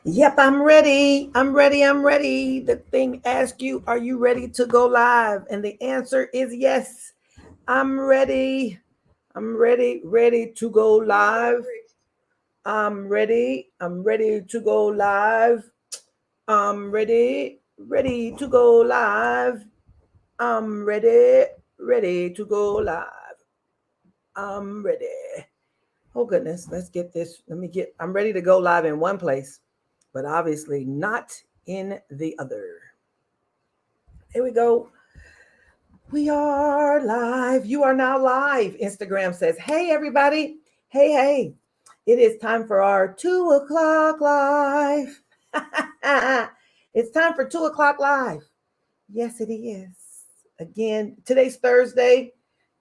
Yep, I'm ready. I'm ready. I'm ready. The thing asks you, are you ready to go live? And the answer is yes. I'm ready. I'm ready to go live. I'm ready. I'm ready to go live. I'm ready to go live. I'm ready to go live. I'm ready. Oh goodness, let's get this. I'm ready to go live in one place, but obviously not in the other. Here we go. We are live. You are now live. Instagram says, hey, everybody. Hey, hey. It is time for our 2 o'clock live. It's time for 2 o'clock live. Yes, it is. Again, today's Thursday,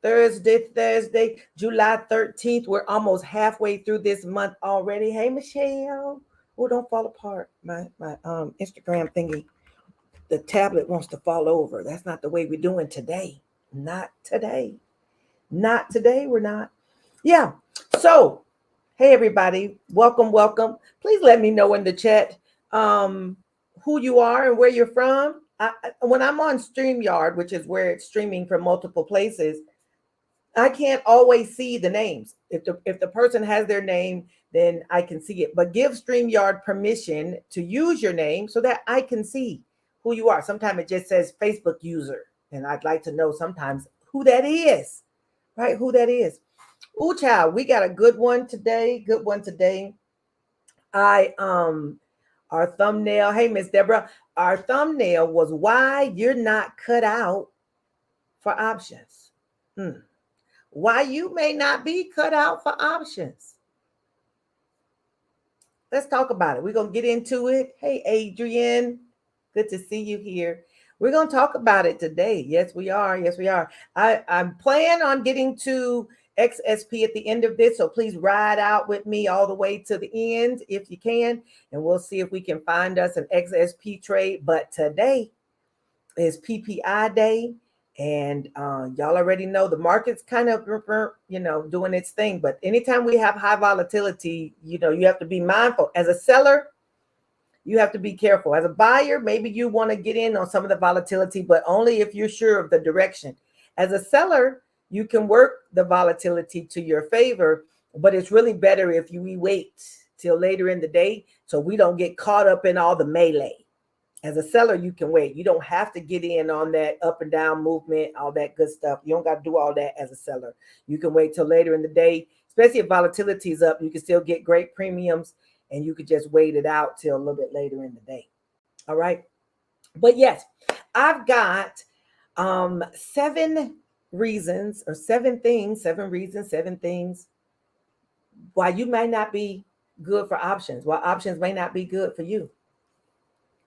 July 13th. We're almost halfway through this month already. Hey, Michelle. Oh, don't fall apart. My Instagram thingy. The tablet wants to fall over. That's not the way we're doing today. Not today. Not today. We're not. Yeah. So, hey, everybody. Welcome, welcome. Please let me know in the chat um, who you are and where you're from. When I'm on StreamYard, which is where it's streaming from multiple places, I can't always see the names. If the person has their name, then I can see it. But give StreamYard permission to use your name so that I can see who you are. Sometimes it just says Facebook user, and I'd like to know sometimes who that is, right? Who that is. Ooh, child, we got a good one today. Good one today. I our thumbnail. Hey, Miss Deborah, our thumbnail was why you're not cut out for options. Hmm. Why you may not be cut out for options. Let's talk about it. We're going to get into it. Hey, Adrian, good to see you here. We're going to talk about it today. Yes, we are. Yes, we are. I'm planning on getting to XSP at the end of this. So please ride out with me all the way to the end if you can. And we'll see if we can find us an XSP trade. But today is PPI day. And y'all already know the market's kind of, doing its thing. But anytime we have high volatility, you have to be mindful. As a seller, you have to be careful. As a buyer, maybe you want to get in on some of the volatility, but only if you're sure of the direction. As a seller, you can work the volatility to your favor, but it's really better if we wait till later in the day so we don't get caught up in all the melee. As a seller, you can wait. You don't have to get in on that up and down movement, all that good stuff. You don't got to do all that as a seller. You can wait till later in the day, especially if volatility is up. You can still get great premiums, and you could just wait it out till a little bit later in the day. All right. But yes, I've got 7 reasons or 7 things, 7 reasons, 7 things why you may not be good for options, why options may not be good for you.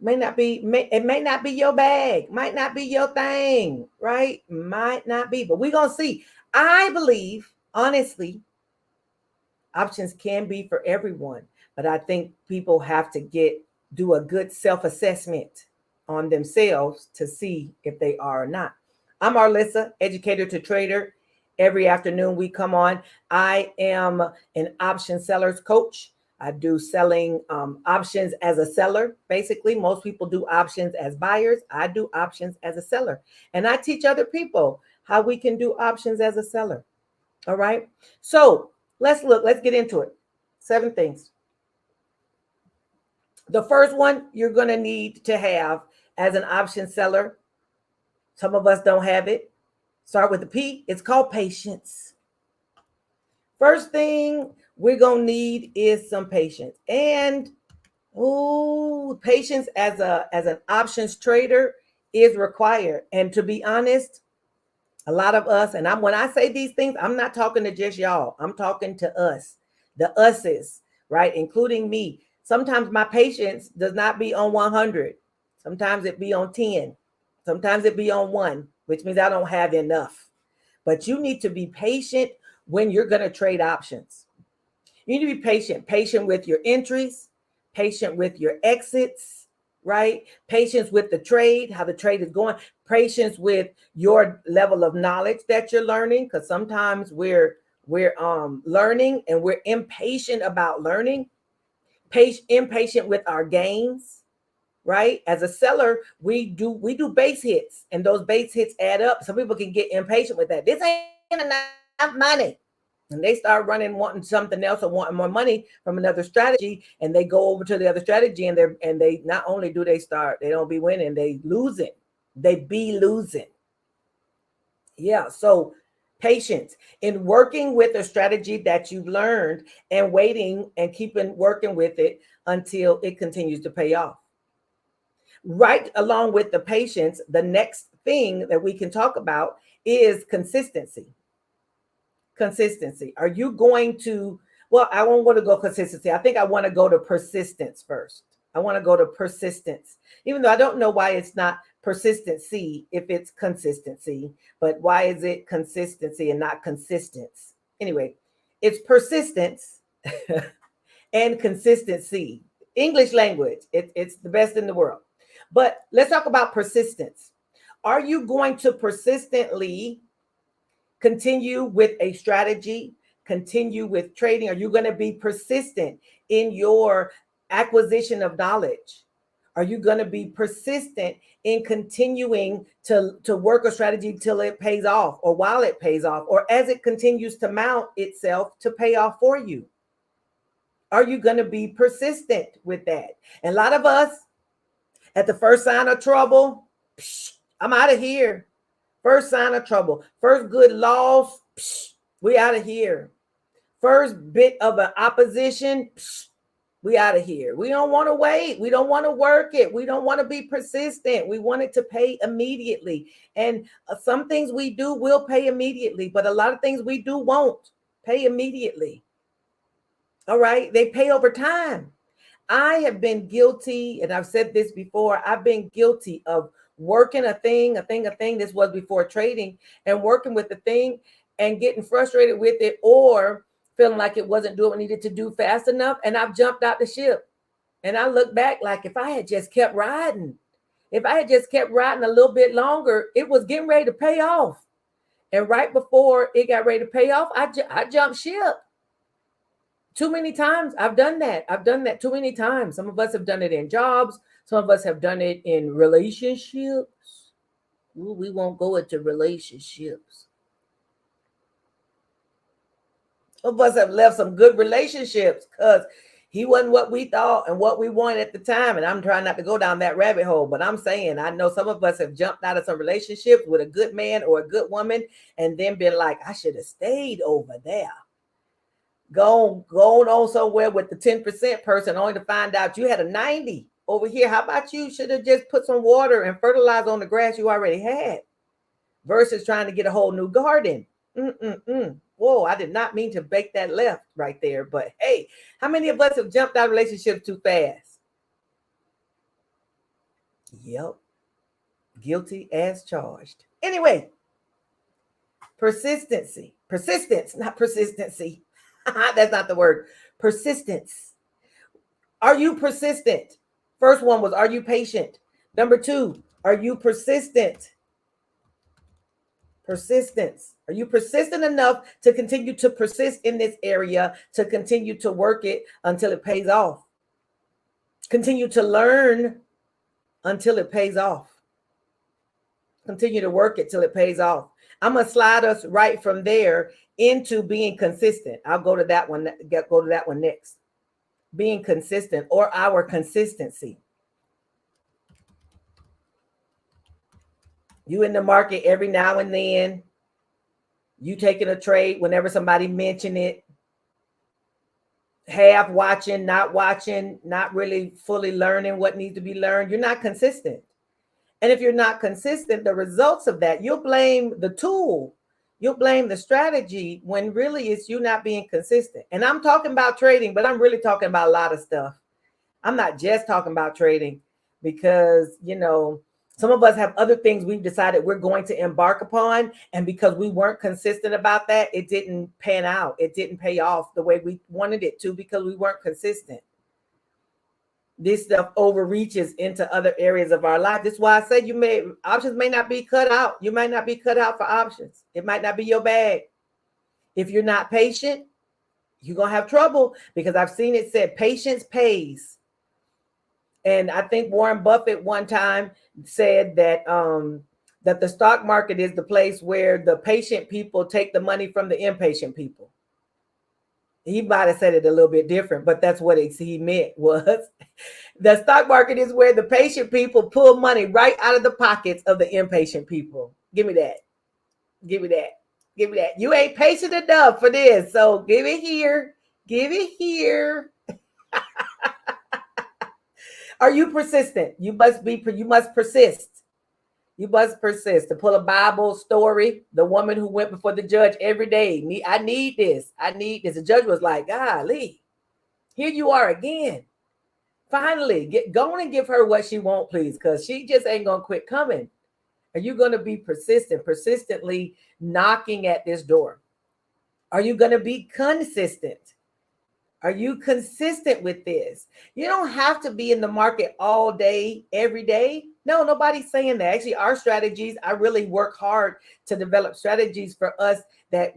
It may not be your bag, might not be your thing, right? Might not be, but we're gonna see. I believe, honestly, options can be for everyone, but I think people have to do a good self-assessment on themselves to see if they are or not. I'm Arlissa, educator to trader. Every afternoon we come on. I am an option sellers coach. I do selling options as a seller. Basically, most people do options as buyers. I do options as a seller. And I teach other people how we can do options as a seller. All right. So let's get into it. 7 things. The first one you're going to need to have as an option seller. Some of us don't have it. Start with the P. It's called patience. First thing we're going to need is some patience. And patience as an options trader is required. And to be honest, a lot of us, and when I say these things, I'm not talking to just y'all. I'm talking to us, the us's, right? Including me. Sometimes my patience does not be on 100. Sometimes it be on 10. Sometimes it be on 1, which means I don't have enough. But you need to be patient when you're going to trade options. You need to be patient with your entries, patient with your exits, right? Patience with the trade, how the trade is going, patience with your level of knowledge that you're learning, because sometimes we're learning and we're impatient about learning. impatient with our gains, right? As a seller, we do base hits, and those base hits add up. Some people can get impatient with that. This ain't enough money. And they start running, wanting something else or wanting more money from another strategy, and they go over to the other strategy, and they not only do they don't be winning, they losing. They be losing. Yeah. So patience in working with a strategy that you've learned and waiting and keeping working with it until it continues to pay off. Right along with the patience, the next thing that we can talk about is consistency. Consistency. Are you going to, well, I won't want to go consistency. I think I want to go to persistence first. I want to go to persistence, even though I don't know why it's not persistency if it's consistency, but why is it consistency and not consistence? Anyway, it's persistence and consistency. English language, it's the best in the world. But let's talk about persistence. Are you going to persistently continue with a strategy, continue with trading? Are you going to be persistent in your acquisition of knowledge? Are you going to be persistent in continuing to work a strategy till it pays off, or while it pays off, or as it continues to mount itself to pay off for you? Are you going to be persistent with that? And a lot of us, at the first sign of trouble, I'm out of here. First sign of trouble, first good loss, we out of here. First bit of an opposition, we out of here. We don't want to wait. We don't want to work it. We don't want to be persistent. We want it to pay immediately. And some things we do will pay immediately, but a lot of things we do won't pay immediately. All right. They pay over time. I have been guilty, and I've said this before, I've been guilty of working a thing. This was before trading, and working with the thing and getting frustrated with it, or feeling like it wasn't doing what it needed to do fast enough. And I've jumped out the ship. And I look back like, if I had just kept riding a little bit longer, it was getting ready to pay off. And right before it got ready to pay off, I jumped ship. Too many times I've done that. Too many times. Some of us have done it in jobs. Some of us have done it in relationships. Ooh, we won't go into relationships. Some of us have left some good relationships because he wasn't what we thought and what we wanted at the time. And I'm trying not to go down that rabbit hole, but I'm saying, I know some of us have jumped out of some relationships with a good man or a good woman and then been like, I should have stayed over there. Going on somewhere with the 10% person only to find out you had a 90 over here. How about you should have just put some water and fertilizer on the grass you already had versus trying to get a whole new garden. Whoa, I did not mean to bake that left right there. But hey, how many of us have jumped out of relationships too fast? Yep. Guilty as charged. Anyway, persistence, not persistency. That's not the word. Persistence. Are you persistent? First one was, are you patient? Number 2, are you persistent? Persistence. Are you persistent enough to continue to persist in this area, to continue to work it until it pays off? Continue to learn until it pays off. Continue to work it till it pays off. I'm going to slide us right from there into being consistent. I'll go to that one. Go to that one next. Being consistent, or our consistency. You in the market every now and then. You taking a trade whenever somebody mention it. Half watching, not really fully learning what needs to be learned. You're not consistent. And if you're not consistent, the results of that, you'll blame the tool. You'll blame the strategy when really it's you not being consistent. And I'm talking about trading, but I'm really talking about a lot of stuff. I'm not just talking about trading because, some of us have other things we've decided we're going to embark upon. And because we weren't consistent about that, it didn't pan out. It didn't pay off the way we wanted it to because we weren't consistent. This stuff overreaches into other areas of our life. That's why I say options may not be cut out. You might not be cut out for options. It might not be your bag. If you're not patient, you're going to have trouble, because I've seen it said patience pays. And I think Warren Buffett one time said that that the stock market is the place where the patient people take the money from the impatient people. He might have said it a little bit different, but that's what he meant was the stock market is where the patient people pull money right out of the pockets of the impatient people. Give me that. Give me that. Give me that. You ain't patient enough for this. So give it here. Give it here. Are you persistent? You must persist. You must persist. To pull a Bible story, the woman who went before the judge every day. I need this. I need this. The judge was like, golly, here you are again. Finally, go on and give her what she wants, please, because she just ain't going to quit coming. Are you going to be persistently knocking at this door? Are you going to be consistent? Are you consistent with this? You don't have to be in the market all day, every day. No, nobody's saying that. Actually, our strategies, I really work hard to develop strategies for us that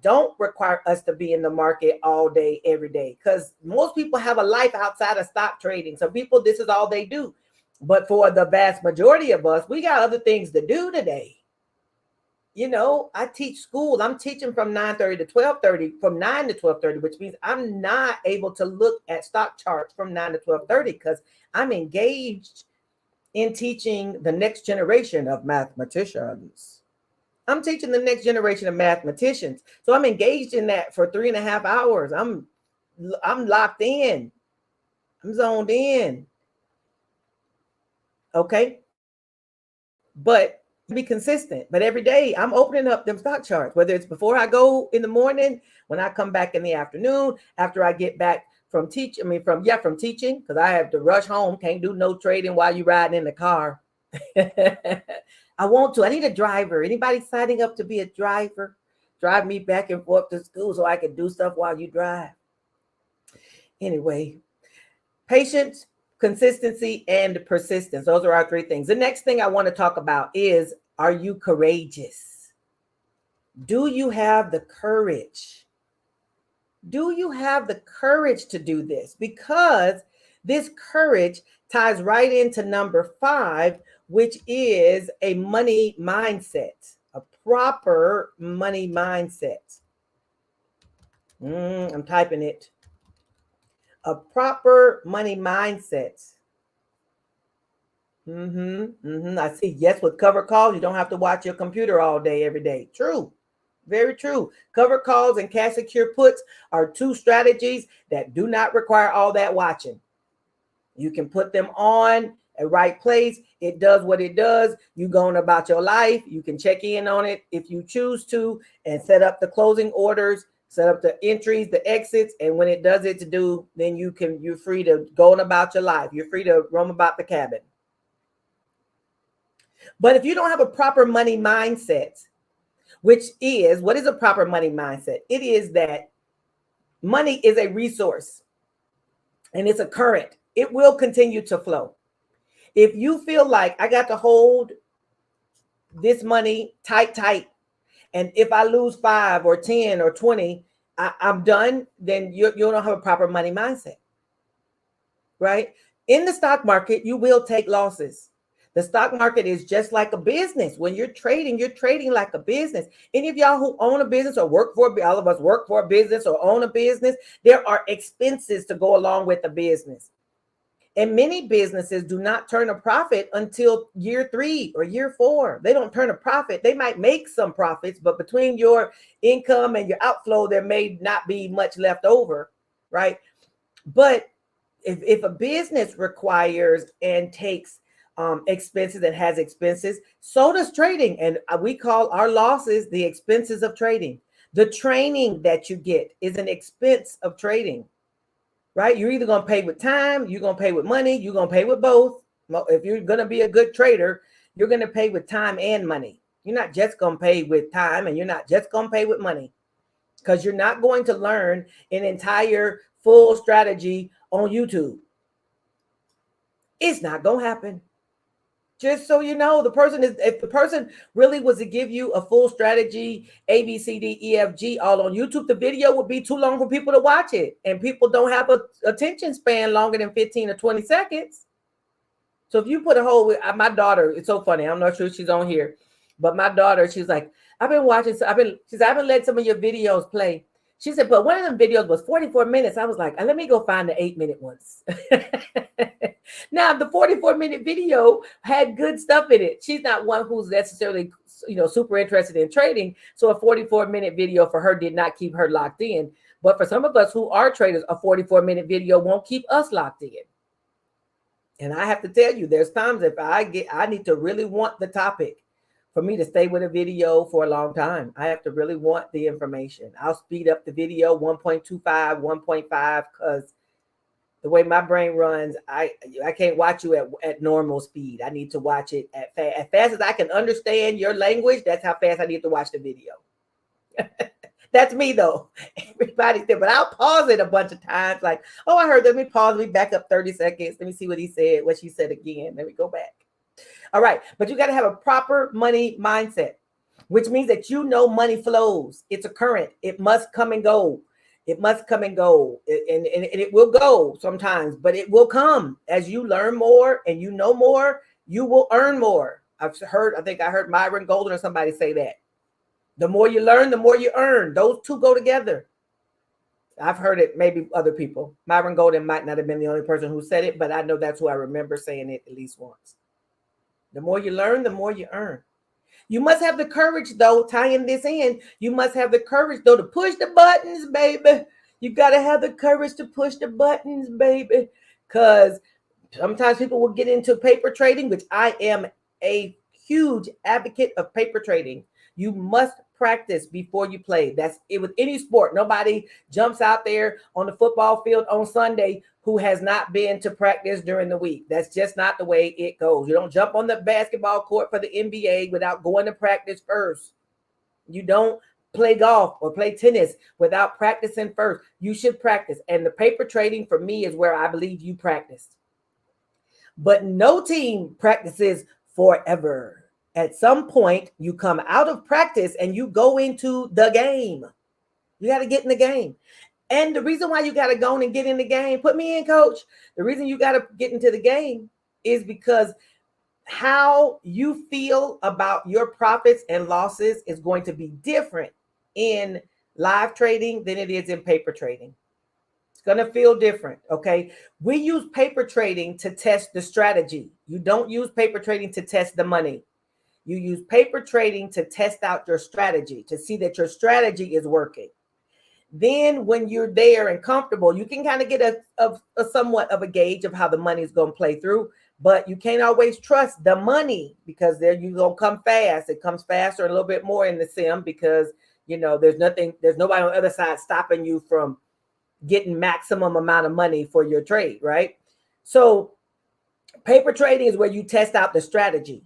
don't require us to be in the market all day, every day. Because most people have a life outside of stock trading. Some people, this is all they do. But for the vast majority of us, we got other things to do today. You know, I teach school. I'm teaching from 9:30 to 12:30, from 9 to 12:30, which means I'm not able to look at stock charts from 9 to 12:30 because I'm engaged in teaching the next generation of mathematicians. I'm teaching the next generation of mathematicians. So I'm engaged in that for 3.5 hours. I'm locked in. I'm zoned in. Okay. But be consistent. But every day I'm opening up them stock charts, whether it's before I go in the morning, when I come back in the afternoon, after I get back from teaching, because I have to rush home. Can't do no trading while you riding in the car. I want to. I need a driver. Anybody signing up to be a driver? Drive me back and forth to school so I can do stuff while you drive. Anyway, patience, consistency, and persistence. Those are our three things. The next thing I want to talk about is, are you courageous? Do you have the courage? Do you have the courage to do this? Because this courage ties right into number 5, which is a money mindset, a proper money mindset. I'm typing it. A proper money mindset. I see. Yes, with cover calls, you don't have to watch your computer all day, every day. True. Very true. Cover calls and cash secure puts are two strategies that do not require all that watching. You can put them on a right place. It does what it does. You going about your life. You can check in on it if you choose to and set up the closing orders, set up the entries, the exits. And when it does its due, then you're free to go on about your life. You're free to roam about the cabin. But if you don't have a proper money mindset, what is a proper money mindset? It is that money is a resource and it's a current. It will continue to flow. If you feel like I got to hold this money tight, and if I lose 5 or 10 or 20, I'm done, then you don't have a proper money mindset, right? In the stock market, you will take losses. The stock market is just like a business. When you're trading like a business. Any of y'all who own a business or all of us work for a business or own a business, there are expenses to go along with the business. And many businesses do not turn a profit until year 3 or year 4. They don't turn a profit. They might make some profits, but between your income and your outflow, there may not be much left over, right? But if a business requires and takes expenses and has expenses, so does trading. And we call our losses the expenses of trading. The training that you get is an expense of trading, right? You're either going to pay with time, you're going to pay with money, you're going to pay with both. If you're going to be a good trader, you're going to pay with time and money. You're not just going to pay with time, and you're not just going to pay with money, because you're not going to learn an entire full strategy on YouTube. It's not going to happen. Just so you know, if the person really was to give you a full strategy, A, B, C, D, E, F, G, all on YouTube, the video would be too long for people to watch it. And people don't have a attention span longer than 15 or 20 seconds. So if you put a whole, my daughter, it's so funny. I'm not sure she's on here, but my daughter, she's like, I've been watching, I haven't let some of your videos play. She said, but one of them videos was 44 minutes. I was like, let me go find the 8-minute ones. Now, the 44-minute video had good stuff in it. She's not one who's necessarily, super interested in trading. So a 44-minute video for her did not keep her locked in. But for some of us who are traders, a 44-minute video won't keep us locked in. And I have to tell you, there's times if I need to really want the topic for me to stay with a video for a long time. I have to really want the information. I'll speed up the video 1.25, 1.5, because the way my brain runs, I can't watch you at normal speed. I need to watch it as fast as I can understand your language. That's how fast I need to watch the video. That's me though. Everybody's there, but I'll pause it a bunch of times. Like, oh, I heard. Let me pause. Let me back up 30 seconds. Let me see what he said, what she said again. Let me go back. All right, but you got to have a proper money mindset, which means that money flows. It's a current. It must come and go. It must come and go, and it will go sometimes, but it will come as you learn more and you know more. You will earn more. I think I heard Myron Golden or somebody say that. The more you learn, the more you earn. Those two go together. I've heard it, maybe other people. Myron Golden might not have been the only person who said it, but I know that's who I remember saying it at least once. The more you learn, the more you earn. You must have the courage, though, tying this in. You must have the courage, though, to push the buttons, baby. You got to have the courage to push the buttons, baby. Because sometimes people will get into paper trading, which I am a huge advocate of paper trading. You must practice before you play. That's it with any sport. Nobody jumps out there on the football field on Sunday who has not been to practice during the week. That's just not the way it goes. You don't jump on the basketball court for the NBA without going to practice first. You don't play golf or play tennis without practicing first. You should practice. And the paper trading for me is where I believe you practice. But no team practices forever. At some point, you come out of practice and you go into the game. You got to get in the game. And the reason why you got to go and get in the game, put me in, coach. The reason you got to get into the game is because how you feel about your profits and losses is going to be different in live trading than it is in paper trading. It's going to feel different, okay? We use paper trading to test the strategy. You don't use paper trading to test the money. You use paper trading to test out your strategy, to see that your strategy is working. Then when you're there and comfortable, you can kind of get a somewhat of a gauge of how the money is going to play through, but you can't always trust the money because there you're going to come fast. It comes faster a little bit more in the sim because, there's nobody on the other side stopping you from getting maximum amount of money for your trade, right? So paper trading is where you test out the strategy.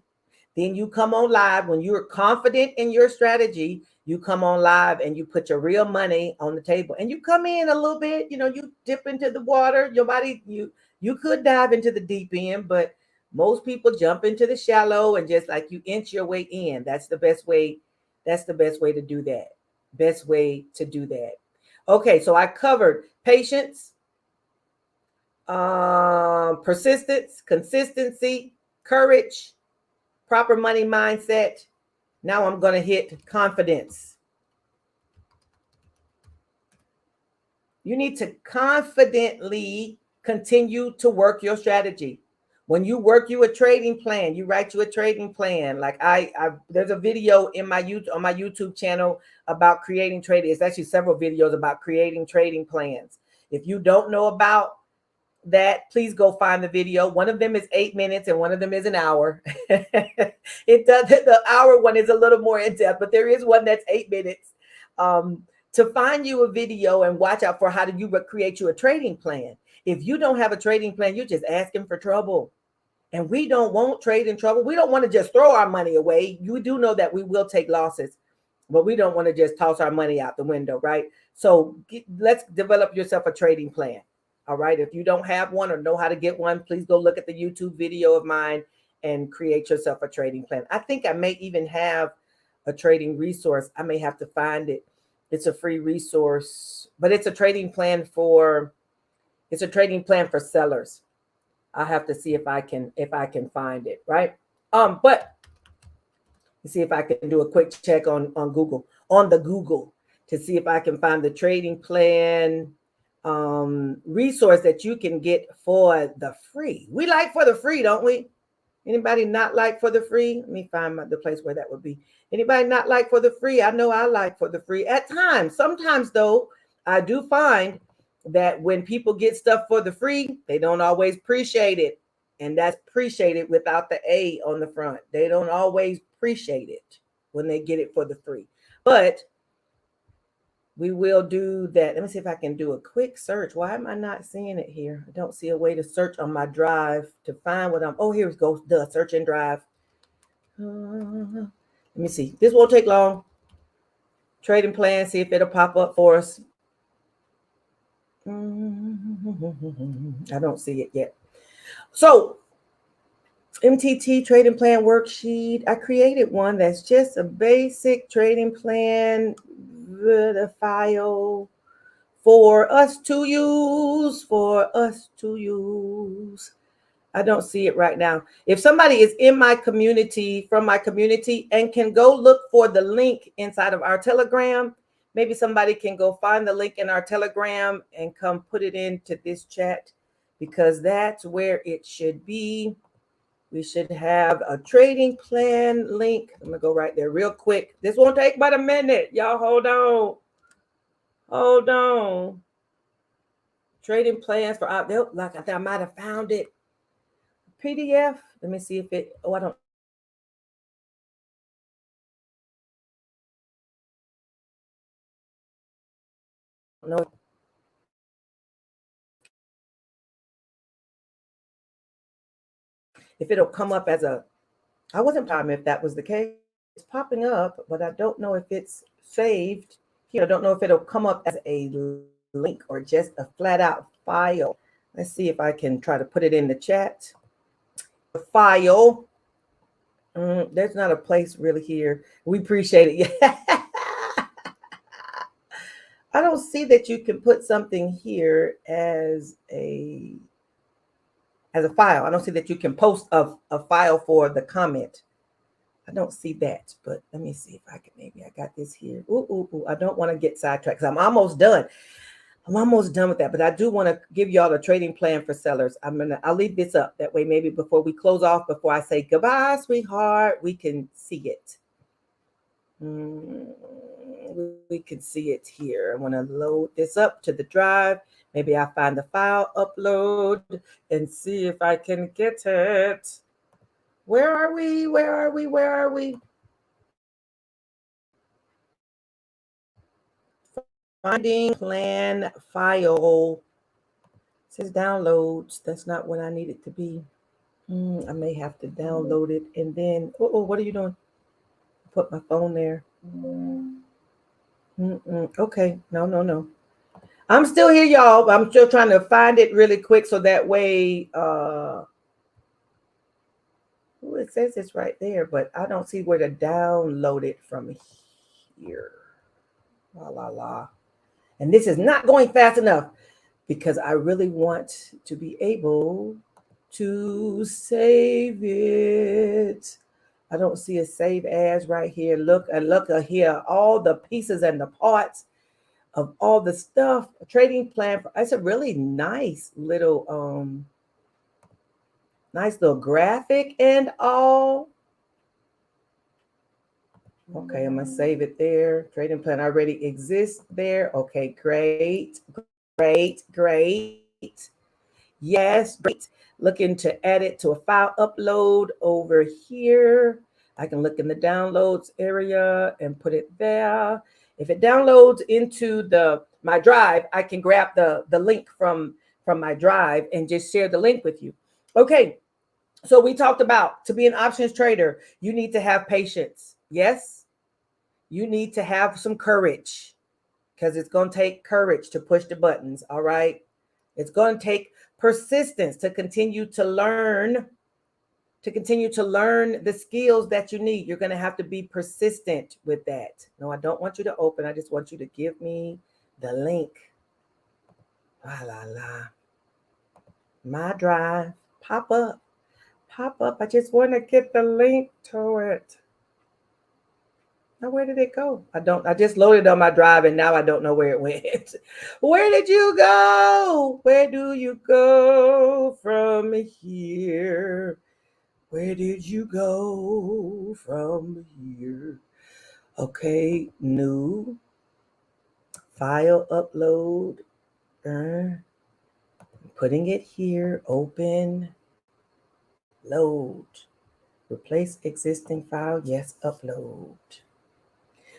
Then you come on live when you're confident in your strategy. You come on live and you put your real money on the table and you come in a little bit, you dip into the water, your body, you could dive into the deep end, but most people jump into the shallow and just like you inch your way in. That's the best way. That's the best way to do that. Best way to do that. Okay. So I covered patience, persistence, consistency, courage, proper money mindset. Now I'm going to hit confidence. You need to confidently continue to work your strategy. When you work you a trading plan, you write you a trading plan. Like there's a video on my YouTube channel about creating trading. It's actually several videos about creating trading plans. If you don't know about that, please go find the video. One of them is 8 minutes and one of them is an hour. The hour one is a little more in depth, but there is one that's 8 minutes. To find you a video and watch out for how do you create you a trading plan. If you don't have a trading plan, you're just asking for trouble. And we don't want trade in trouble. We don't want to just throw our money away. You do know that we will take losses, but we don't want to just toss our money out the window, right? So let's develop yourself a trading plan. All right. If you don't have one or know how to get one, please go look at the YouTube video of mine and create yourself a trading plan. I think I may even have a trading resource. I may have to find it. It's a free resource, but it's a trading plan for sellers. I'll have to see if I can find it, right? But see if I can do a quick check on the Google to see if I can find the trading plan resource that you can get for the free. We like for the free, don't we? Anybody not like for the free? Let me find the place where that would be. Anybody not like for the free? I know I like for the free at times. Sometimes though, I do find that when people get stuff for the free, they don't always appreciate it. And that's appreciated without the A on the front. They don't always appreciate it when they get it for the free. But we will do that. Let me see if I can do a quick search. Why am I not seeing it here? I don't see a way to search on my drive to find what oh, here it goes. The search and drive. Let me see. This won't take long. Trading plan, see if it'll pop up for us. I don't see it yet. So, MTT trading plan worksheet. I created one that's just a basic trading plan, the file for us to use, I don't see it right now. If somebody is in my community, from my community, and can go look for the link inside of our Telegram, maybe somebody can go find the link in our Telegram and come put it into this chat, because that's where it should be. We should have a trading plan link. I'm going to go right there real quick. This won't take but a minute. Y'all hold on. Hold on. Trading plans for out there. Like I think I might have found it. PDF. Let me see if it. Oh, I don't know. If it'll come up as a. I wasn't sure if that was the case. It's popping up, but I don't know if it's saved here. I don't know if it'll come up as a link or just a flat out file. Let's see if I can try to put it in the chat. The file. There's not a place really here. We appreciate it. Yeah. I don't see that you can put something here as a file. I don't see that you can post a file for the comment. I don't see that, but let me see if I can. Maybe I got this here. Ooh. I don't want to get sidetracked because I'm almost done. I'm almost done with that, but I do want to give y'all a trading plan for sellers. I'll leave this up. That way, maybe before we close off, before I say goodbye, sweetheart, we can see it. We can see it here. I want to load this up to the drive. Maybe I'll find the file, upload, and see if I can get it. Where are we? Finding plan file. It says downloads. That's not what I need it to be. I may have to download it and then. What are you doing? Put my phone there. Okay. No. I'm still here, y'all. I'm still trying to find it really quick so that way. It says it's right there, but I don't see where to download it from here. La. And this is not going fast enough because I really want to be able to save it. I don't see a save as right here. Look here, all the pieces and the parts of all the stuff. A trading plan. It's a really nice little graphic and all. Okay, I'm gonna save it there. Trading plan already exists there. Okay, great. Yes, great. Looking to add it to a file upload over here. I can look in the downloads area and put it there. If it downloads into my drive, I can grab the link from my drive and just share the link with you. Okay, so we talked about, to be an options trader, you need to have patience. Yes, you need to have some courage, because it's going to take courage to push the buttons. All right. It's going to take persistence to continue to learn to continue to learn the skills that you need. You're going to have to be persistent with that. No, I don't want you to open. I just want you to give me the link. La, la, la. My drive. Pop up. Pop up. I just want to get the link to it. Now, where did it go? I just loaded on my drive and now I don't know where it went. Where did you go? Where do you go from here? Where did you go from here? Okay, new file upload. Putting it here, open, load. Replace existing file, yes, upload.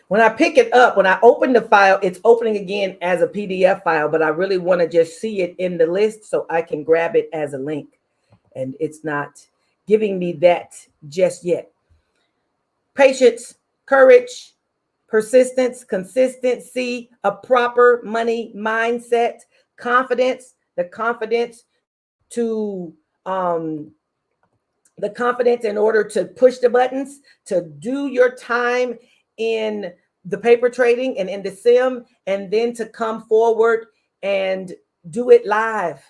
When I pick it up, when I open the file, it's opening again as a PDF file, but I really want to just see it in the list so I can grab it as a link. And it's not giving me that just yet. Patience, courage, persistence, consistency, a proper money mindset, confidence, the confidence in order to push the buttons, to do your time in the paper trading and in the sim, and then to come forward and do it live.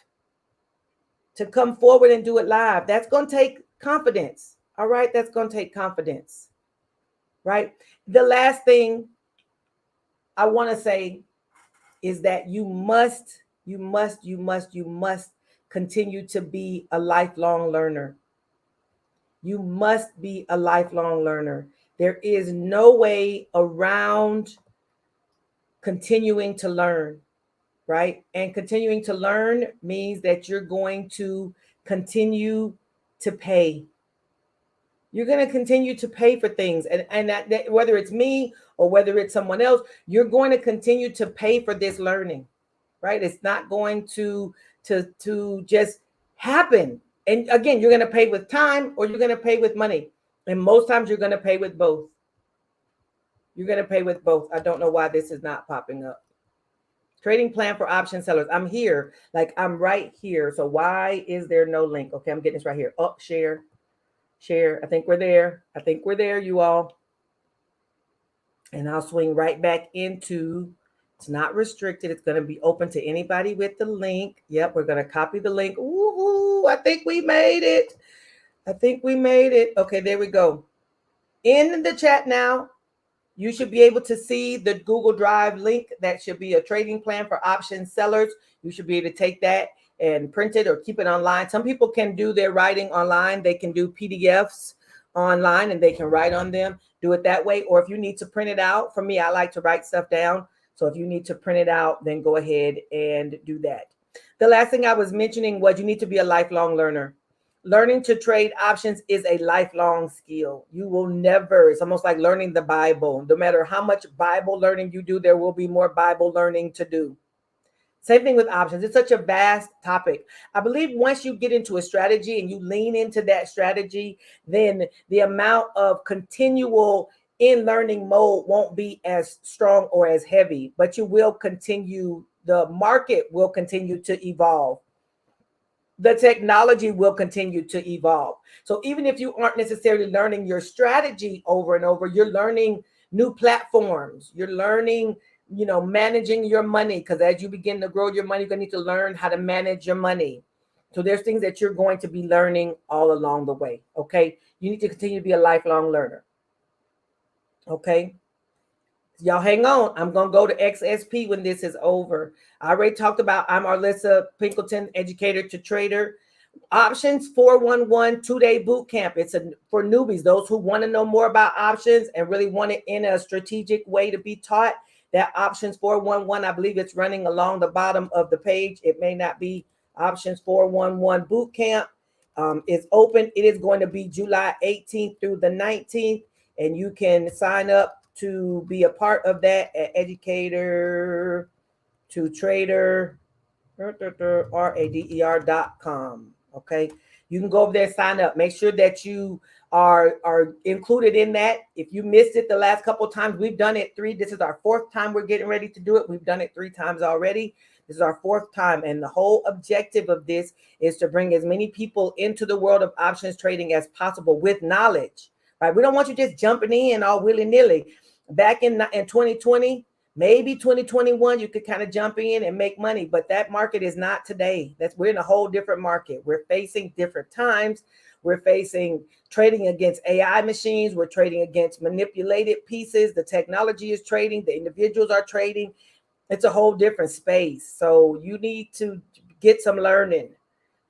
To come forward and do it live. That's going to take confidence. All right. That's going to take confidence. Right. The last thing I want to say is that you must continue to be a lifelong learner. You must be a lifelong learner. There is no way around continuing to learn, right? And continuing to learn means that you're going to continue to pay. You're going to continue to pay for things. And that whether it's me or whether it's someone else, you're going to continue to pay for this learning, right? It's not going to just happen. And again, you're going to pay with time or you're going to pay with money. And most times you're going to pay with both. You're going to pay with both. I don't know why this is not popping up. Trading plan for option sellers. I'm here. Like I'm right here. So why is there no link? Okay, I'm getting this right here. Oh, share. I think we're there, you all. And I'll swing right back into, it's not restricted. It's going to be open to anybody with the link. Yep, we're going to copy the link. Ooh, I think we made it. Okay, there we go. In the chat now, you should be able to see the Google Drive link. That should be a trading plan for option sellers. You should be able to take that and print it or keep it online. Some people can do their writing online. They can do PDFs online and they can write on them. Do it that way. Or if you need to print it out, for me, I like to write stuff down. So if you need to print it out, then go ahead and do that. The last thing I was mentioning was you need to be a lifelong learner. Learning to trade options is a lifelong skill. You will never, it's almost like learning the Bible. No matter how much Bible learning you do, there will be more Bible learning to do. Same thing with options. It's such a vast topic. I believe once you get into a strategy and you lean into that strategy, then the amount of continual in learning mode won't be as strong or as heavy, but you will continue, the market will continue to evolve. The technology will continue to evolve. So even if you aren't necessarily learning your strategy over and over, you're learning new platforms. You're learning, managing your money, because as you begin to grow your money, you're going to need to learn how to manage your money. So there's things that you're going to be learning all along the way. Okay. You need to continue to be a lifelong learner. Okay. Y'all hang on. I'm going to go to XSP when this is over. I already talked about, I'm Arlissa Pinkelton, educator to trader. Options 411 2-day boot camp. It's for newbies, those who want to know more about options and really want it in a strategic way to be taught. That options 411, I believe it's running along the bottom of the page. It may not be options 411 boot camp. It's open. It is going to be July 18th through the 19th, and you can sign up to be a part of that at Educator2Trader, RADER.com. Okay. You can go over there, sign up. Make sure that you are included in that. If you missed it the last couple of times, we've done it this is our fourth time we're getting ready to do it. We've done it 3 times already. This is our fourth time. And the whole objective of this is to bring as many people into the world of options trading as possible with knowledge, right? We don't want you just jumping in all willy-nilly. Back in 2020, maybe 2021, you could kind of jump in and make money, but that market is not today. We're in a whole different market. We're facing different times. We're facing trading against AI machines. We're trading against manipulated pieces. The technology is trading. The individuals are trading. It's a whole different space. So you need to get some learning.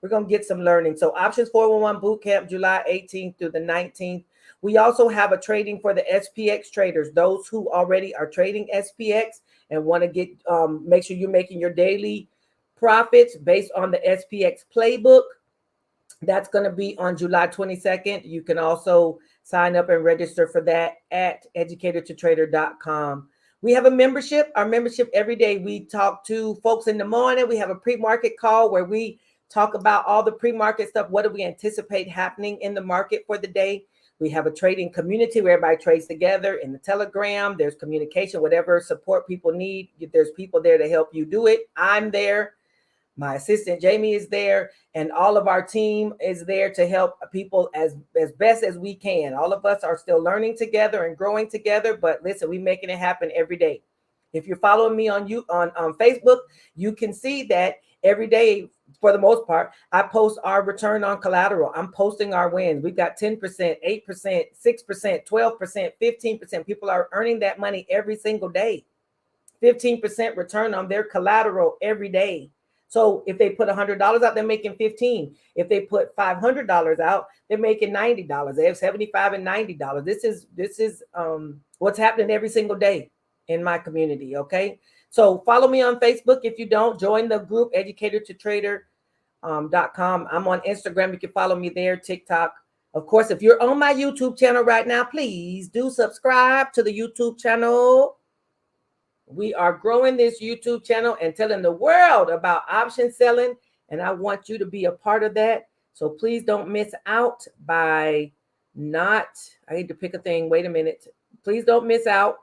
We're going to get some learning. So Options 411 Bootcamp, July 18th through the 19th. We also have a trading for the SPX traders, those who already are trading SPX and want to get make sure you're making your daily profits based on the SPX playbook. That's going to be on July 22nd. You can also sign up and register for that at Educator2Trader.com. We have a membership. Our membership every day, we talk to folks in the morning. We have a pre-market call where we talk about all the pre-market stuff. What do we anticipate happening in the market for the day? We have a trading community where everybody trades together in the Telegram. There's communication, whatever support people need. There's people there to help you do it. I'm there. My assistant Jamie is there, and all of our team is there to help people as best as we can. All of us are still learning together and growing together, but listen, we're making it happen every day. If you're following me on Facebook, you can see that every day, for the most part, I post our return on collateral. I'm posting our wins. We've got 10%, 8%, 6%, 12%, 15%. People are earning that money every single day. 15% return on their collateral every day. So if they put $100 out, they're making 15. If they put $500 out, they're making $90. They have $75 and $90. This is what's happening every single day in my community. Okay. So follow me on Facebook. If you don't, join the group Educator2Trader.com. I'm on Instagram. You can follow me there, TikTok. Of course, if you're on my YouTube channel right now, please do subscribe to the YouTube channel. We are growing this YouTube channel and telling the world about option selling, and I want you to be a part of that. So please don't miss out by I need to pick a thing. Wait a minute. Please don't miss out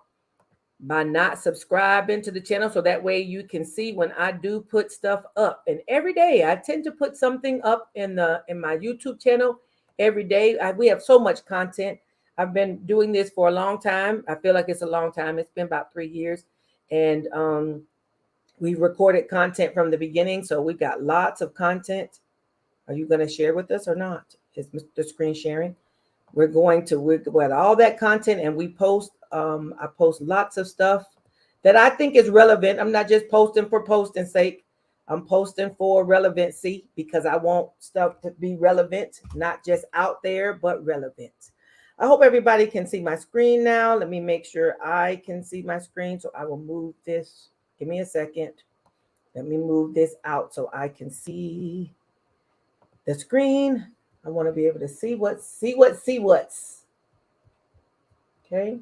by not subscribing to the channel, so that way you can see when I do put stuff up. And every day I tend to put something up in my YouTube channel every day. We have so much content. I've been doing this for a long time. I feel like it's a long time. It's been about 3 years. And we recorded content from the beginning, so we've got lots of content. Are you going to share with us or not? Is the screen sharing? We're all that content, and we post. I post lots of stuff that I think is relevant. I'm not just posting for posting's sake. I'm posting for relevancy because I want stuff to be relevant, not just out there, but relevant. I hope everybody can see my screen now. Let me make sure I can see my screen. So I will move this. Give me a second. Let me move this out so I can see the screen. I want to be able to see what's. Okay.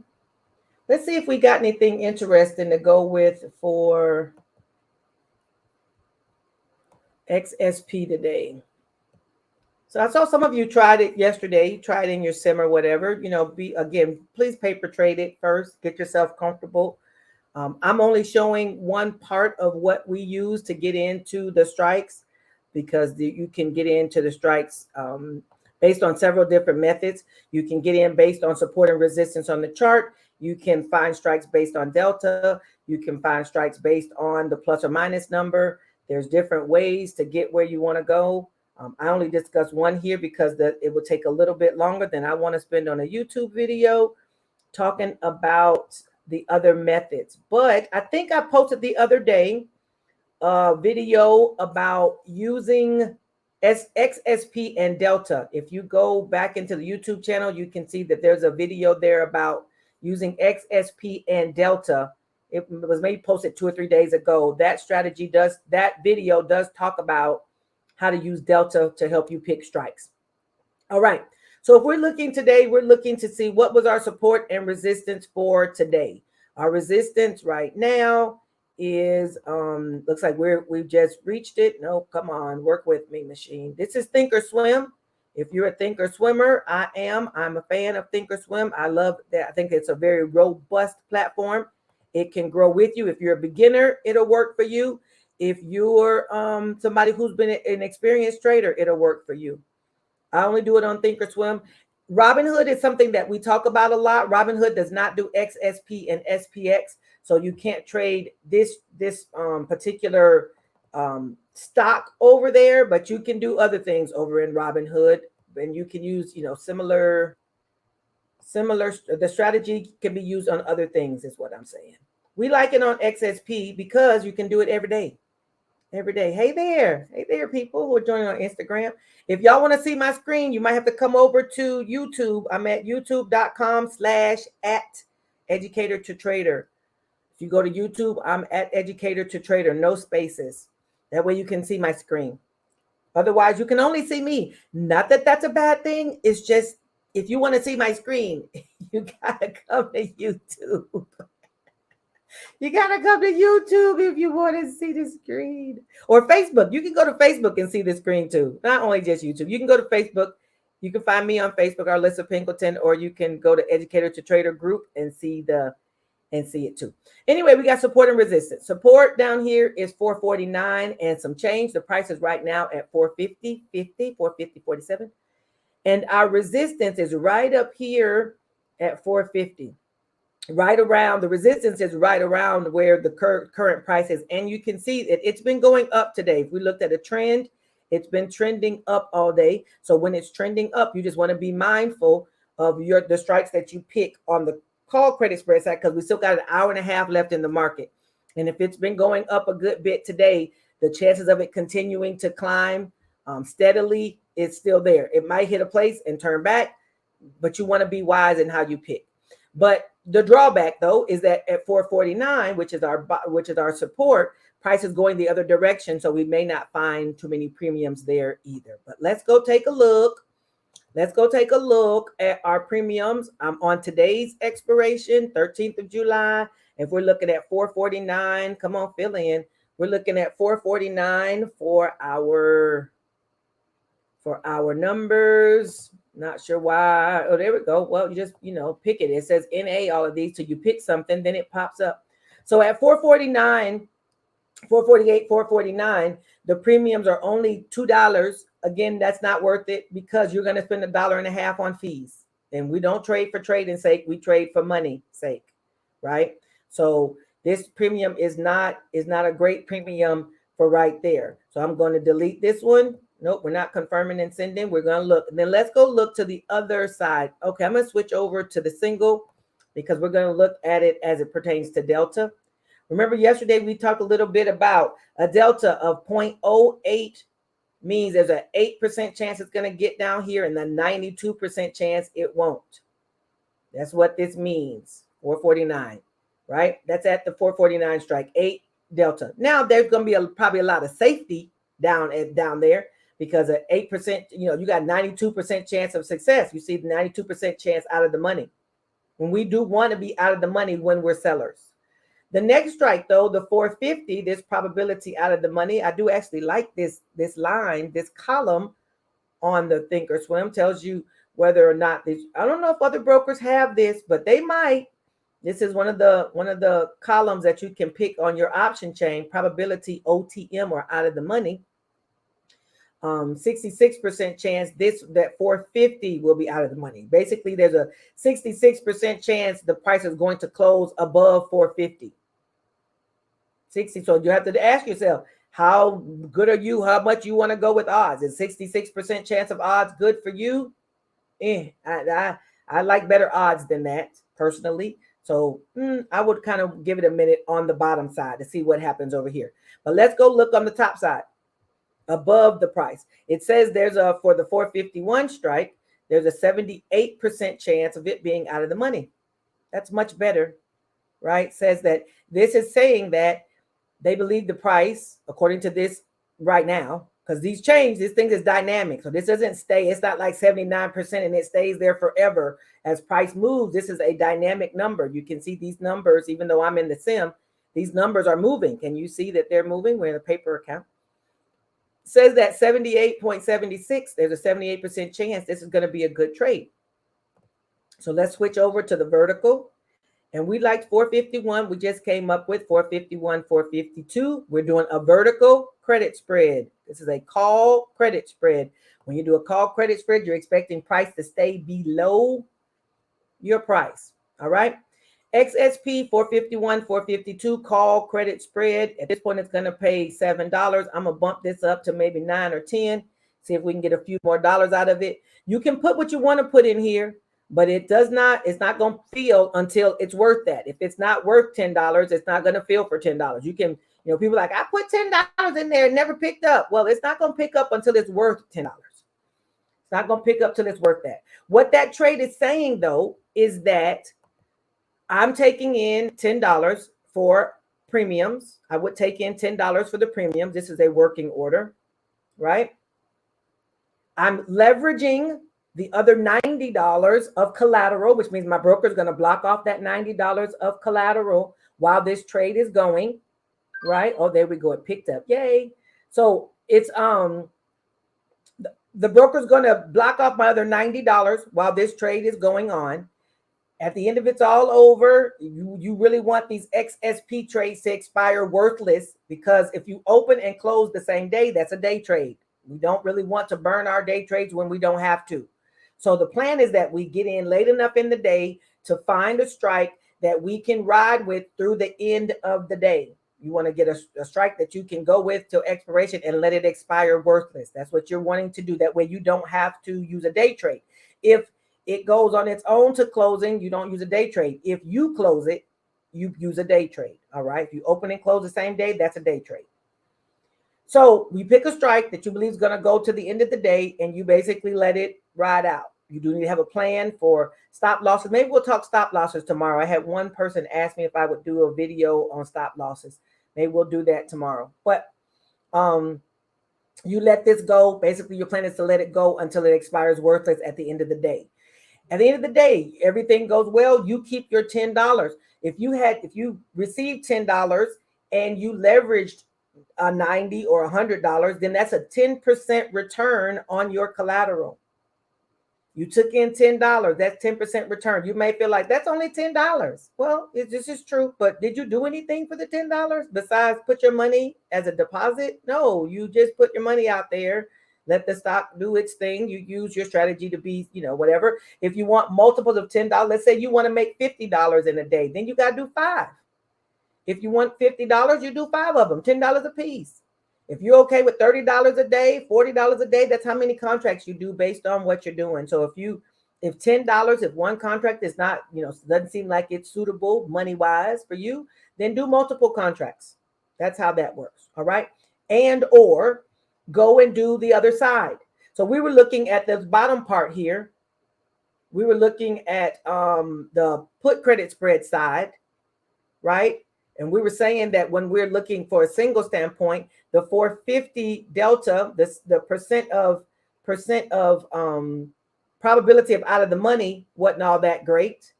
Let's see if we got anything interesting to go with for XSP today. So I saw some of you tried it yesterday. You tried in your sim or whatever. Please paper trade it first. Get yourself comfortable. I'm only showing one part of what we use to get into the strikes, because you can get into the strikes based on several different methods. You can get in based on support and resistance on the chart. You can find strikes based on delta. You can find strikes based on the plus or minus number. There's different ways to get where you want to go. I only discuss one here because it will take a little bit longer than I want to spend on a YouTube video talking about the other methods. But I think I posted the other day a video about using XSP and Delta. If you go back into the YouTube channel, you can see that there's a video there about using XSP and Delta. It was maybe posted 2 or 3 days ago. That video does talk about how to use Delta to help you pick strikes. All right. So if we're looking today, we're looking to see what was our support and resistance for today. Our resistance right now is looks like we've just reached it. No, come on, work with me, machine. This is think or swim. If you're a thinker swimmer, I am. I'm a fan of Thinkorswim. I love that. I think it's a very robust platform. It can grow with you. If you're a beginner, it'll work for you. If you're somebody who's been an experienced trader, it'll work for you. I only do it on Thinkorswim. Robinhood is something that we talk about a lot. Robinhood does not do XSP and SPX, so you can't trade this particular stock over there, but you can do other things over in Robinhood, and you can use similar. The strategy can be used on other things, is what I'm saying. We like it on XSP because you can do it every day. Every day. Hey there, people who are joining on Instagram. If y'all want to see my screen, you might have to come over to YouTube. I'm at youtube.com/@Educator2Trader. If you go to YouTube, I'm at Educator2Trader, no spaces. That way you can see my screen. Otherwise, you can only see me. Not that that's a bad thing. It's just, if you want to see my screen, you gotta come to YouTube. You gotta come to YouTube if you want to see the screen. Or Facebook. You can go to Facebook and see the screen too. Not only just YouTube. You can go to Facebook. You can find me on Facebook, Arlissa Pinkelton, or you can go to Educator to Trader group and see it too. Anyway, we got support and resistance. Support down here is 449 and some change. The price is right now at 450.47. And our resistance is right up here at 450. Right around, the resistance is right around where the current price is. And you can see that it's been going up today. If we looked at a trend, it's been trending up all day. So when it's trending up, you just want to be mindful of the strikes that you pick on the call credit spread side, because we still got an hour and a half left in the market. And if it's been going up a good bit today, the chances of it continuing to climb steadily is still there. It might hit a place and turn back, but you want to be wise in how you pick. But the drawback, though, is that at 449, which is our support, price is going the other direction, so we may not find too many premiums there either. But let's go take a look. Let's go take a look at our premiums. I'm on today's expiration, 13th of July. If we're looking at 449, come on, fill in. We're looking at 449 for our numbers. Not sure why. Oh, there we go. Well, you just, pick it. It says NA, all of these. So you pick something, then it pops up. So at 449, 448, 449, the premiums are only $2. Again, that's not worth it because you're going to spend $1.50 on fees. And we don't trade for trading sake. We trade for money sake, right? So this premium is not a great premium for right there. So I'm going to delete this one. Nope, we're not confirming and sending. We're going to look. And then let's go look to the other side. Okay, I'm going to switch over to the single because we're going to look at it as it pertains to delta. Remember yesterday we talked a little bit about a delta of 0.08 means there's an 8% chance it's going to get down here and the 92% chance it won't. That's what this means, 449, right? That's at the 449 strike, 8 delta. Now there's going to be probably a lot of safety down there. Because at 8%, you got 92% chance of success. You see the 92% chance out of the money. When we do want to be out of the money when we're sellers. The next strike, though, the 450, this probability out of the money. I do actually like this line, this column on the Thinkorswim tells you whether or not this. I don't know if other brokers have this, but they might. This is one of the columns that you can pick on your option chain, probability OTM or out of the money. 66% chance that 450 will be out of the money. Basically, there's a 66% chance the price is going to close above 450. 60. So you have to ask yourself, how good are you? How much you want to go with odds? Is 66% chance of odds good for you? I like better odds than that personally. So I would kind of give it a minute on the bottom side to see what happens over here. But let's go look on the top side. Above the price. It says for the 451 strike, there's a 78% chance of it being out of the money. That's much better, right? Says that this is saying that they believe the price, according to this right now, because these change, this thing is dynamic. So this doesn't stay. It's not like 79% and it stays there forever. As price moves, this is a dynamic number. You can see these numbers, even though I'm in the sim, these numbers are moving. Can you see that they're moving? We're in the paper account. says that 78.76, there's a 78% chance this is going to be a good trade. So let's switch over to the vertical. And we liked 451. We just came up with 451, 452. We're doing a vertical credit spread. This is a call credit spread. When you do a call credit spread, you're expecting price to stay below your price. All right. XSP 451, 452 call credit spread. At this point, it's going to pay $7. I'm going to bump this up to maybe 9 or 10. See if we can get a few more dollars out of it. You can put what you want to put in here, but it's not going to feel until it's worth that. If it's not worth $10, it's not going to feel for $10. You can, people like, I put $10 in there, it never picked up. Well, it's not going to pick up until it's worth $10. It's not going to pick up till it's worth that. What that trade is saying, though, is that I'm taking in $10 for premiums. I would take in $10 for the premiums. This is a working order, right? I'm leveraging the other $90 of collateral, which means my broker is going to block off that $90 of collateral while this trade is going, right? Oh, there we go. It picked up. Yay. So it's the broker's going to block off my other $90 while this trade is going on. At the end of it's all over, you really want these XSP trades to expire worthless, because if you open and close the same day, that's a day trade. We don't really want to burn our day trades when we don't have to. So the plan is that we get in late enough in the day to find a strike that we can ride with through the end of the day. You want to get a strike that you can go with till expiration and let it expire worthless. That's what you're wanting to do. That way you don't have to use a day trade. If it goes on its own to closing, you don't use a day trade. If you close it, you use a day trade. All right. If you open and close the same day, that's a day trade. So we pick a strike that you believe is going to go to the end of the day, and you basically let it ride out. You do need to have a plan for stop losses. Maybe we'll talk stop losses tomorrow. I had one person ask me if I would do a video on stop losses. Maybe we'll do that tomorrow. But you let this go. Basically, your plan is to let it go until it expires worthless at the end of the day. At the end of the day, everything goes well. You keep your $10. If you received $10 and you leveraged a $90 or $100, then that's a 10% return on your collateral. You took in $10. That's 10% return. You may feel like that's only $10. Well, this is true, but did you do anything for the $10 besides put your money as a deposit? No, you just put your money out there. Let the stock do its thing. You use your strategy to be, whatever. If you want multiples of $10, let's say you want to make $50 in a day, then you got to do 5. If you want $50, you do 5 of them, $10 a piece. If you're okay with $30 a day, $40 a day, that's how many contracts you do based on what you're doing. So if $10, if one contract is not, doesn't seem like it's suitable money-wise for you, then do multiple contracts. That's how that works. All right. And or go and do the other side. So we were looking at the bottom part here. We were looking at the put credit spread side, right? And we were saying that when we're looking for a single standpoint, the 450 delta, the percent of probability of out of the money wasn't all that great,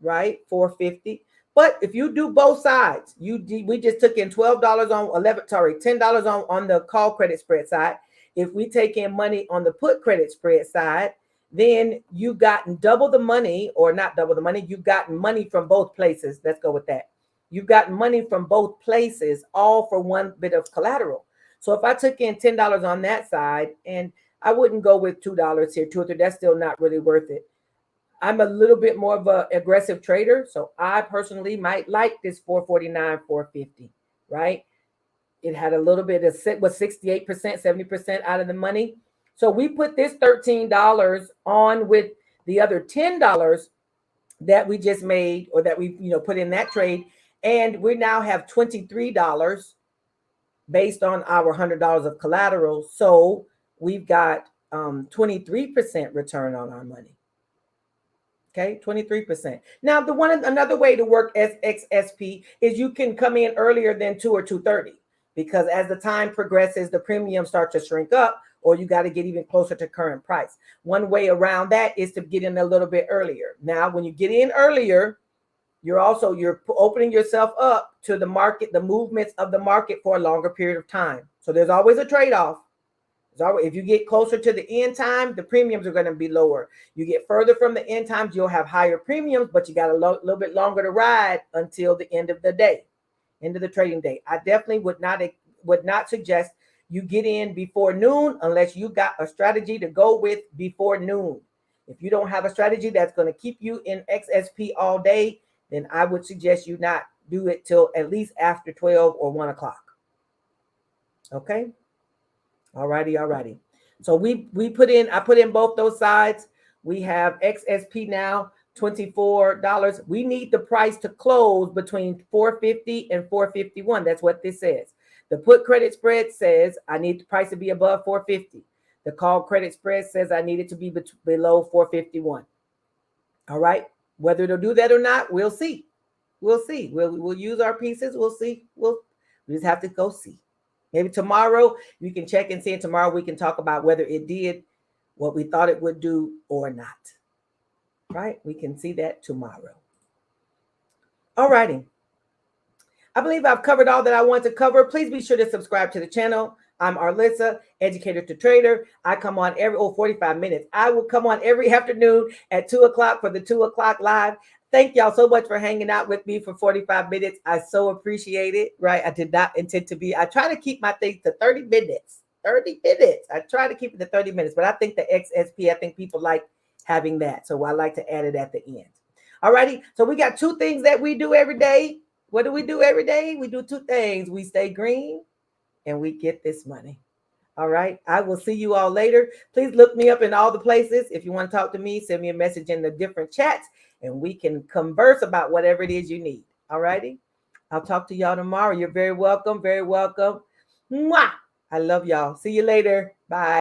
right? 450. But if you do both sides, we just took in $10 on the call credit spread side. If we take in money on the put credit spread side, then you've gotten double the money, or not double the money. You've gotten money from both places. Let's go with that. You've gotten money from both places, all for one bit of collateral. So if I took in $10 on that side, and I wouldn't go with $2 here, 2 or 3, that's still not really worth it. I'm a little bit more of an aggressive trader, so I personally might like this 449, 450, right? It had a little bit of was 68%, 70% out of the money. So we put this $13 on with the other $10 that we just made, or that we put in that trade, and we now have $23 based on our $100 of collateral. So we've got 23% return on our money. Okay, 23%. Now, another way to work XSP is you can come in earlier than 2 or 2:30, because as the time progresses, the premiums start to shrink up, or you got to get even closer to current price. One way around that is to get in a little bit earlier. Now, when you get in earlier, you're opening yourself up to the market, the movements of the market for a longer period of time. So there's always a trade-off. So if you get closer to the end time, the premiums are going to be lower. You get further from the end times, you'll have higher premiums, but you got a little bit longer to ride until the end of the day, end of the trading day. I definitely would not suggest you get in before noon unless you got a strategy to go with before noon. If you don't have a strategy that's going to keep you in XSP all day, then I would suggest you not do it till at least after 12 or 1 o'clock. Okay. All righty. So I put in both those sides. We have XSP now, $24. We need the price to close between 450 and 451. That's what this says. The put credit spread says I need the price to be above 450. The call credit spread says I need it to be below 451. All right. Whether it'll do that or not, we'll see. We'll see. We'll use our pieces. We'll see. We just have to go see. Maybe tomorrow you can check and see, and tomorrow we can talk about whether it did what we thought it would do or not. Right? We can see that tomorrow. All righty. I believe I've covered all that I want to cover. Please be sure to subscribe to the channel. I'm Arlissa, Educator to Trader. I come on every 45 minutes. I will come on every afternoon at 2 o'clock for the 2 o'clock live. Thank y'all so much for hanging out with me for 45 minutes. I so appreciate it, right? I did not intend to be. I try to keep my things to 30 minutes. 30 minutes. I try to keep it to 30 minutes, but I think the XSP, I think people like having that. So I like to add it at the end. All righty. So we got two things that we do every day. What do we do every day? We do two things. We stay green and we get this money. All right. I will see you all later. Please look me up in all the places. If you want to talk to me, send me a message in the different chats and we can converse about whatever it is you need. All righty. I'll talk to y'all tomorrow. You're very welcome. Very welcome. Mwah! I love y'all. See you later. Bye.